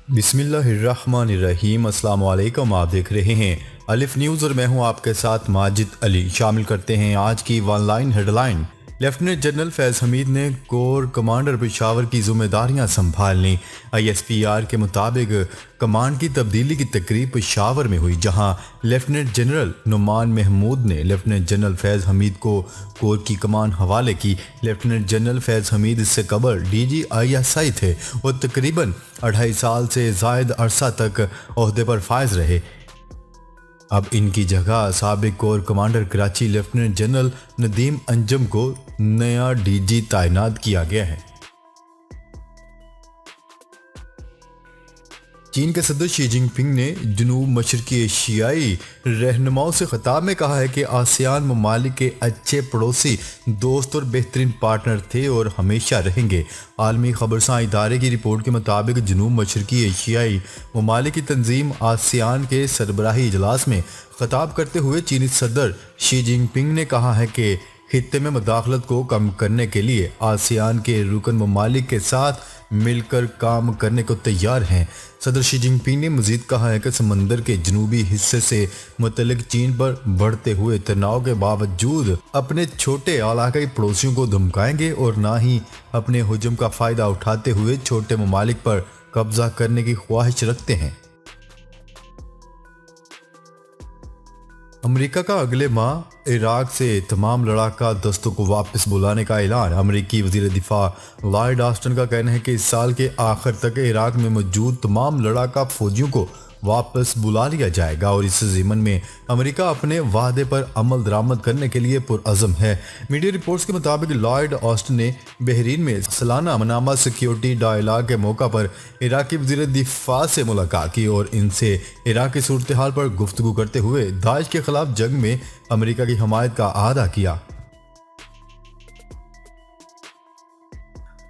बिस्मिल्लाहिर्रहमानिर्रहीम। अस्सलाम वालेकुम। आप देख रहे हैं अलिफ न्यूज़ और मैं हूं आपके साथ माजिद अली। शामिल करते हैं आज की one line headline. Lieutenant general Faiz Hameed ने कोर कमांडर पेशावर की जिम्मेदारियां संभाल लीं। ISPR के मुताबिक कमांड की तब्दीली की तकरीब पेशावर में हुई, जहां लेफ्टिनेंट जनरल नुमान महमूद ने लेफ्टिनेंट जनरल फैज़ हमीद को कोर की कमान हवाले की। लेफ्टिनेंट जनरल फैज़ हमीद इससे कबल DG ISI थे और तकरीबन 2.5 साल से ज़ायद अरसा तक ओहदे पर फायज रहे। अब इनकी जगह साबिक core commander Karachi lieutenant general Nadeem Anjum को नया DG तैनात किया गया है। चीन के सदर शी जिनपिंग ने जनूब मशरकी एशियाई रहनुमाओं से खिताब में कहा है कि आसियान ममालिक के अच्छे पड़ोसी, दोस्त और बेहतरीन पार्टनर थे और हमेशा रहेंगे। आलमी खबरसां इदारे की रिपोर्ट के मुताबिक जनूब मशरकी एशियाई ममालिक की तंजीम आसियान के सरबराही इजलास में खिताब करते हुए चीनी सदर शी जिनपिंग ने कहा है कि खित्ते में मुदाखलत को कम करने के लिए आसियान के रुकन ममालिक के साथ मिलकर काम करने को तैयार हैं। सदर शी जिनपिंग ने मजीद कहा है कि समंदर के जनूबी हिस्से से मुतल्लिक चीन पर बढ़ते हुए तनाव के बावजूद अपने छोटे इलाकाई पड़ोसियों को धमकाएंगे और ना ही अपने हुजूम का फ़ायदा उठाते हुए छोटे ममालिक पर कब्जा करने की ख्वाहिश रखते हैं। अमेरिका का अगले माह इराक से तमाम लड़ाका दस्तों को वापस बुलाने का ऐलान। अमेरिकी वज़ीर दिफा लॉयड ऑस्टिन का कहना है कि इस साल के आखिर तक इराक में मौजूद तमाम लड़ाका फौजियों को वापस बुला लिया जाएगा और इस ज़िमन में अमेरिका अपने वादे पर अमल दरामद करने के लिए पुरअज़म है। मीडिया रिपोर्ट्स के मुताबिक लॉयड ऑस्टिन ने बहरीन में सालाना मनामा सिक्योरिटी डायलॉग के मौका पर इराकी वज़ीर दिफा से मुलाकात की और इनसे इराक की सूरत हाल पर गुफ्तगू करते हुए दाइश के खिलाफ जंग में अमेरिका की हमायत का अहदा किया।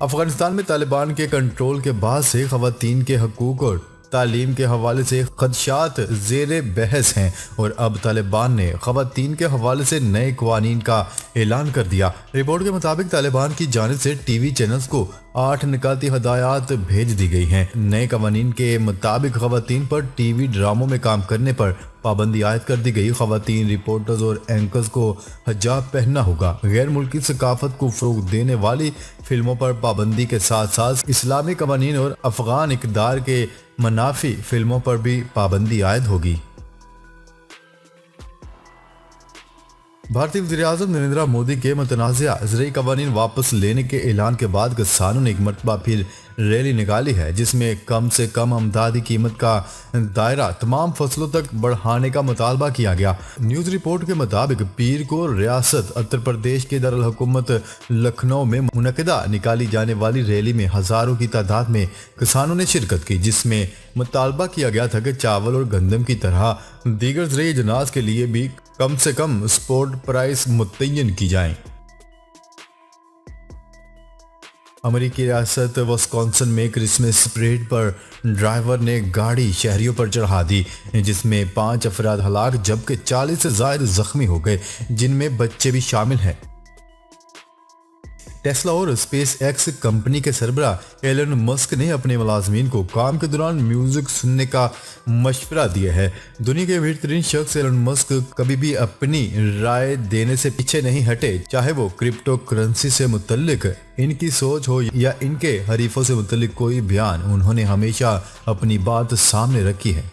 अफगानिस्तान में तालिबान के कंट्रोल के बाद से ख़वातीन के हकूक़ और तालीम के हवाले से खदशात ज़ेरे बहस हैं और अब तालिबान ने ख़वातीन के हवाले से नए क़वानीन का ऐलान कर दिया। रिपोर्ट के मुताबिक तालिबान की जानिब से TV चैनल्स को 8 निकाती हदायत भेज दी गई हैं। नए क़वानीन के मुताबिक ख़वातीन पर TV ड्रामों में काम करने पर पाबंदी आयद कर दी गई। ख़वातीन रिपोर्टर्स और एंकर्स को हिजाब पहनना होगा। गैर मुल्की सकाफत को फ़रोग़ देने वाली फिल्मों पर पाबंदी के साथ साथ इस्लामी क़वानीन और अफ़गान इक़्तिदार के मनाफी फिल्मों पर भी पाबंदी आयद होगी। भारतीय वज़ीर-ए-आज़म नरेंद्र मोदी के मुतनाज़िया ज़रई क़वानीन वापस लेने के ऐलान के बाद किसानों ने एक मरतबा फिर रैली निकाली है, जिसमें कम से कम अमदादी कीमत का दायरा तमाम फसलों तक बढ़ाने का मुतालबा किया गया। न्यूज़ रिपोर्ट के मुताबिक पीर को रियासत उत्तर प्रदेश के दारुल हुकूमत लखनऊ में मुनक़िदा निकाली जाने वाली रैली में हज़ारों की तादाद में किसानों ने शिरकत की, जिसमें मुतालबा किया गया था कि चावल और गंदम की तरह दीगर ज़रई अजनास के लिए भी कम से कम सपोर्ट प्राइस मुतय्यन की जाएं। अमेरिकी रियासत विस्कॉन्सिन में क्रिसमस परेड पर ड्राइवर ने गाड़ी शहरियों पर चढ़ा दी, जिसमें 5 अफराद हलाक जबकि 40 से ज़ायद जख्मी हो गए, जिनमें बच्चे भी शामिल हैं। टेस्ला और स्पेस एक्स कंपनी के सरबरा एलन मस्क ने अपने मुलाजमीन को काम के दौरान म्यूजिक सुनने का मशवरा दिया है। दुनिया के बेहतरीन शख्स एलन मस्क कभी भी अपनी राय देने से पीछे नहीं हटे, चाहे वो क्रिप्टो करेंसी से मुतल्लिक इनकी सोच हो या इनके हरीफों से मुतल्लिक कोई बयान, उन्होंने हमेशा अपनी बात सामने रखी है।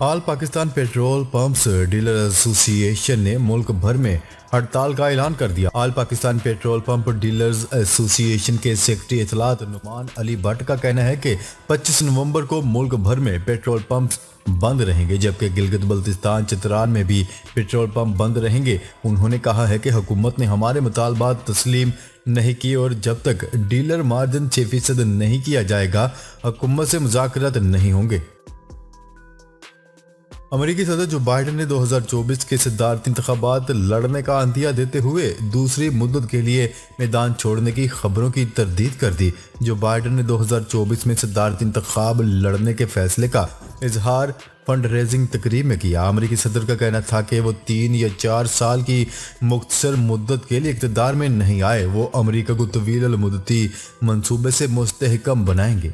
All Pakistan petrol pumps dealer association ने मुल्क भर में हड़ताल का ऐलान कर दिया। All Pakistan petrol pump dealers association के सेक्रेटरी इत्तलात नुमान अली भट्ट का कहना है कि 25 नवंबर को मुल्क भर में पेट्रोल पंप्स बंद रहेंगे, जबकि गिलगित बल्तिस्तान चित्रान में भी पेट्रोल पंप बंद रहेंगे। उन्होंने कहा है कि हुकूमत ने हमारे मुतालबात तस्लीम नहीं किए और जब तक डीलर मार्जिन 6% नहीं किया जाएगा, हुकूमत से मुज़ाकरात नहीं होंगे। अमेरिकी सदर जो बाइडेन ने 2024 के सदारती इंतखाबात लड़ने का अंदिया देते हुए दूसरी मुद्दत के लिए मैदान छोड़ने की खबरों की तरदीद कर दी। जो बाइडेन ने 2024 में सदारती इंतखाब लड़ने के फैसले का इजहार फंड रेजिंग तकरीब में किया। अमेरिकी सदर का कहना था कि वो 3 या 4 साल की मुख्तसर मुद्दत के लिए इक़्तिदार में नहीं आए, वो अमेरिका को तवील मुद्दती मंसूबे से मुस्तहकम बनाएंगे।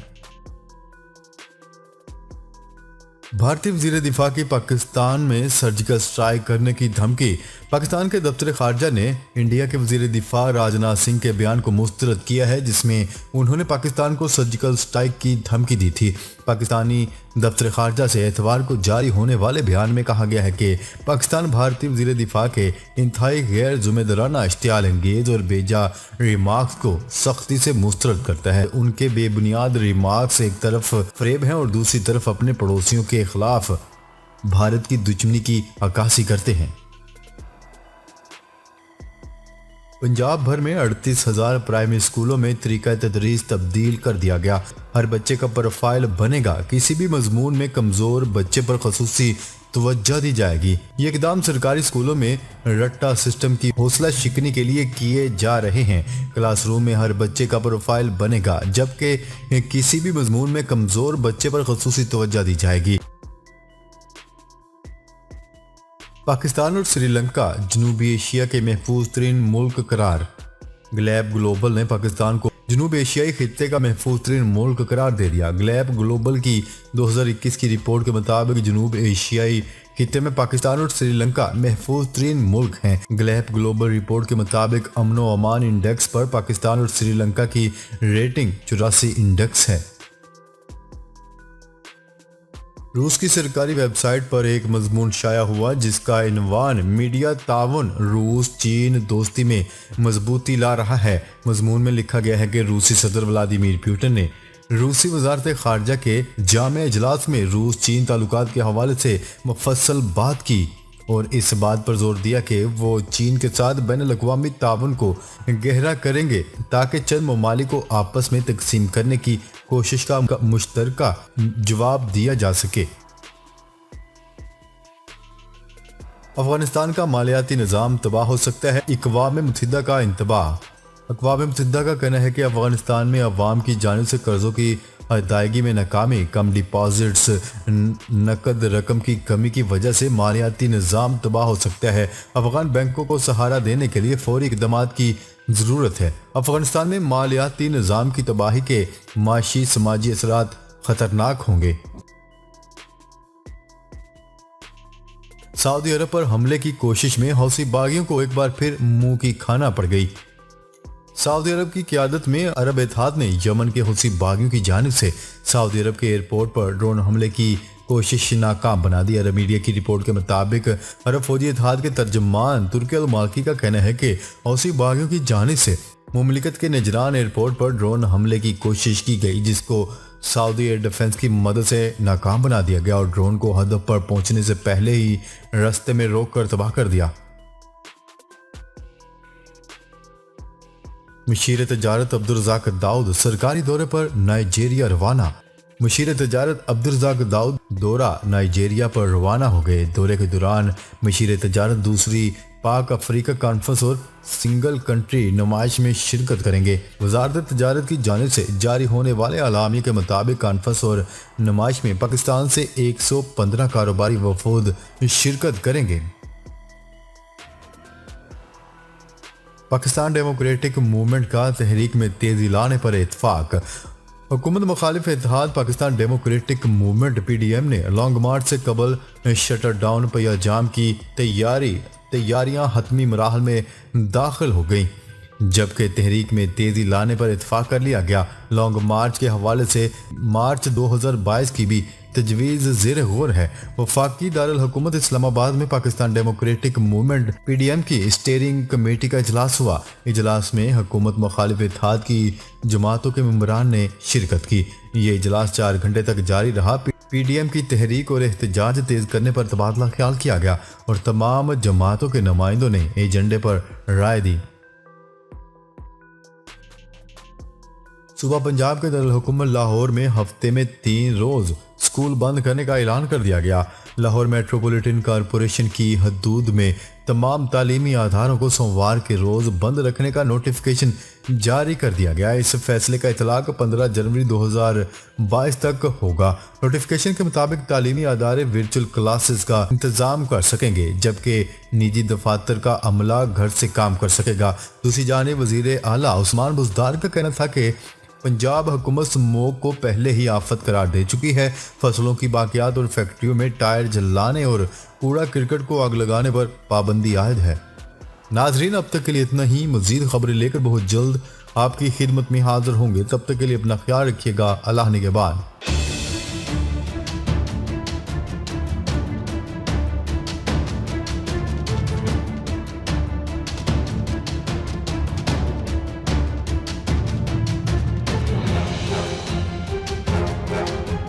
بھارتی وزیر دفاع کی پاکستان میں سرجیکل سٹرائک کرنے کی دھمکی۔ پاکستان کے دفتر خارجہ نے انڈیا کے وزیر دفاع راجناتھ سنگھ کے بیان کو مسترد کیا ہے جس میں انہوں نے پاکستان کو سرجیکل سٹرائک کی دھمکی دی تھی۔ پاکستانی دفتر خارجہ سے اتوار کو جاری ہونے والے بیان میں کہا گیا ہے کہ پاکستان بھارتی وزیر دفاع کے انتہائی غیر ذمہ دارانہ اشتعال انگیز اور بیجا ریمارکس کو سختی سے مسترد کرتا ہے۔ ان کے بے بنیاد ریمارکس ایک طرف فریب ہیں اور دوسری طرف اپنے پڑوسیوں کے خلاف بھارت کی دشمنی کی عکاسی کرتے ہیں۔ پنجاب بھر میں 38,000 پرائمری اسکولوں میں طریقہ تدریس تبدیل کر دیا گیا۔ ہر بچے کا پروفائل بنے گا، کسی بھی مضمون میں کمزور بچے پر خصوصی توجہ دی جائے گی۔ یہ اقدام سرکاری اسکولوں میں رٹا سسٹم کی حوصلہ شکنی کے لیے کیے جا رہے ہیں۔ کلاس روم میں ہر بچے کا پروفائل بنے گا جبکہ کسی بھی مضمون میں کمزور بچے پر خصوصی توجہ دی جائے گی۔ پاکستان اور سری لنکا جنوبی ایشیا کے محفوظ ترین ملک قرار۔ گلیب گلوبل نے پاکستان کو جنوب ایشیائی خطے کا محفوظ ترین ملک قرار دے دیا۔ گلیب گلوبل کی 2021 کی رپورٹ کے مطابق جنوب ایشیائی خطے میں پاکستان اور سری لنکا محفوظ ترین ملک ہیں۔ گلیب گلوبل رپورٹ کے مطابق امن و امان انڈیکس پر پاکستان اور سری لنکا کی ریٹنگ 84 انڈیکس ہے۔ روس کی سرکاری ویب سائٹ پر ایک مضمون شائع ہوا جس کا عنوان میڈیا تعاون روس چین دوستی میں مضبوطی لا رہا ہے۔ مضمون میں لکھا گیا ہے کہ روسی صدر ولادیمیر پوٹن نے روسی وزارت خارجہ کے جامع اجلاس میں روس چین تعلقات کے حوالے سے مفصل بات کی اور اس بات پر زور دیا کہ وہ چین کے ساتھ بین الاقوامی تعاون کو گہرا کریں گے تاکہ چند ممالک کو آپس میں تقسیم کرنے کی کوشش کا مشترکہ جواب دیا جا سکے۔ افغانستان کا مالیاتی نظام تباہ ہو سکتا ہے، اقوام متحدہ کا انتباہ۔ اقوام متحدہ کا کہنا ہے کہ افغانستان میں عوام کی جانب سے قرضوں کی ادائیگی میں ناکامی، کم ڈپازٹس، نقد رقم کی کمی کی وجہ سے مالیاتی نظام تباہ ہو سکتا ہے۔ افغان بینکوں کو سہارا دینے کے لیے فوری اقدامات کی ضرورت ہے۔ افغانستان میں مالیاتی نظام کی تباہی کے معاشی سماجی اثرات خطرناک ہوں گے۔ سعودی عرب پر حملے کی کوشش میں حوثی باغیوں کو ایک بار پھر منہ کی کھانا پڑ گئی۔ سعودی عرب کی قیادت میں عرب اتحاد نے یمن کے حوثی باغیوں کی جانب سے سعودی عرب کے ایئرپورٹ پر ڈرون حملے کی کوشش ناکام بنا دی۔ عرب میڈیا کی رپورٹ کے مطابق عرب فوجی اتحاد کے ترجمان ترکی المالکی کا کہنا ہے کہ حوثی باغیوں کی جانب سے مملکت کے نجران ایئرپورٹ پر ڈرون حملے کی کوشش کی گئی جس کو سعودی ایئر ڈیفنس کی مدد سے ناکام بنا دیا گیا اور ڈرون کو ہدف پر پہنچنے سے پہلے ہی راستے میں روک کر تباہ کر دیا۔ مشیر تجارت عبدالرزاق داؤد سرکاری دورے پر نائجیریا روانہ۔ مشیر تجارت عبدالرزاق داؤد دورہ نائجیریا پر روانہ ہو گئے۔ دورے کے دوران مشیر تجارت دوسری پاک افریقہ کانفرنس اور سنگل کنٹری نمائش میں شرکت کریں گے۔ وزارت تجارت کی جانب سے جاری ہونے والے اعلامیے کے مطابق کانفرنس اور نمائش میں پاکستان سے 115 کاروباری وفود شرکت کریں گے۔ پاکستان ڈیموکریٹک موومنٹ کا تحریک میں تیزی لانے پر اتفاق۔ حکومت مخالف اتحاد Pakistan democratic movement P D M نے لانگ مارچ سے قبل شٹر ڈاؤن پیا جام کی تیاریاں حتمی مراحل میں داخل ہو گئیں جبکہ تحریک میں تیزی لانے پر اتفاق کر لیا گیا۔ لانگ مارچ کے حوالے سے مارچ 2022 کی بھی تجویز زیر غور ہے۔ وفاقی دارالحکومت اسلام آباد میں Pakistan democratic movement P D M کی اسٹیئرنگ کمیٹی کا اجلاس ہوا۔ اجلاس میں حکومت مخالف اتحاد کی جماعتوں کے ممبران نے شرکت کی۔ یہ اجلاس 4 گھنٹے تک جاری رہا۔ پی ڈی ایم کی تحریک اور احتجاج تیز کرنے پر تبادلہ خیال کیا گیا اور تمام جماعتوں کے نمائندوں نے ایجنڈے پر رائے دی۔ صوبہ پنجاب کے دارالحکومت لاہور میں ہفتے میں 3 روز اسکول بند کرنے کا اعلان کر دیا گیا۔ لاہور میٹروپولیٹن کارپوریشن کی حدود میں تمام تعلیمی اداروں کو سوموار کے روز بند رکھنے کا نوٹیفیکیشن جاری کر دیا گیا۔ اس فیصلے کا اطلاق 15 جنوری 2022 تک ہوگا۔ نوٹیفیکیشن کے مطابق تعلیمی ادارے ورچوئل کلاسز کا انتظام کر سکیں گے جبکہ نجی دفاتر کا عملہ گھر سے کام کر سکے گا۔ دوسری جانب وزیر اعلیٰ عثمان بزدار کا کہنا تھا کہ पंजाब हुकूमत स्मोक को पहले ही आफत करार दे चुकी है। फसलों की बाकियात और फैक्ट्रियों में टायर जलाने और कूड़ा करकट को आग लगाने पर पाबंदी आयद है। नाजरीन, अब तक के लिए इतना ही। मजीद खबरें लेकर बहुत जल्द आपकी खिदमत में हाजिर होंगे। तब तक के लिए अपना ख्याल रखिएगा। अल्लाह निगहबान।